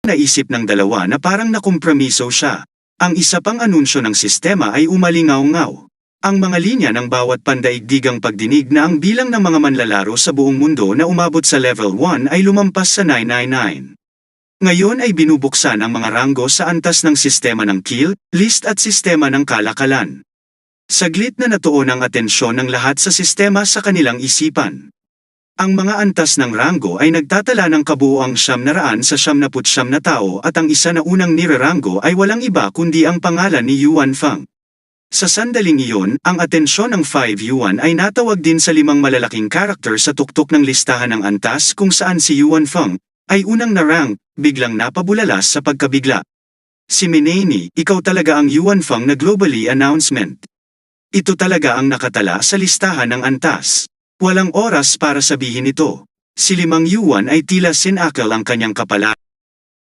naisip ng dalawa na parang nakompromiso siya. Ang isa pang anunsyo ng sistema ay umalingaw-ngaw. Ang mga linya ng bawat pandaigdigang pagdinig na ang bilang ng mga manlalaro sa buong mundo na umabot sa level 1 ay lumampas sa 999. Ngayon ay binubuksan ang mga ranggo sa antas ng sistema ng kill, list at sistema ng kalakalan. Saglit na natuon ang atensyon ng lahat sa sistema sa kanilang isipan. Ang mga antas ng ranggo ay nagtatala ng kabuuang 900 sa 79 na tao at ang isa na unang nireranggo ay walang iba kundi ang pangalan ni Yuan Feng. Sa sandaling iyon, ang atensyon ng 5 Yuan ay natawag din sa 5 malalaking karakter sa tuktok ng listahan ng antas kung saan si Yuan Feng ay unang na-rank, biglang napabulalas sa pagkabigla. Si Minei, ikaw talaga ang Yuan Feng na globally announcement. Ito talaga ang nakatala sa listahan ng antas. Walang oras para sabihin ito. Si 5 Yuan ay tila sinakal ang kanyang kapala.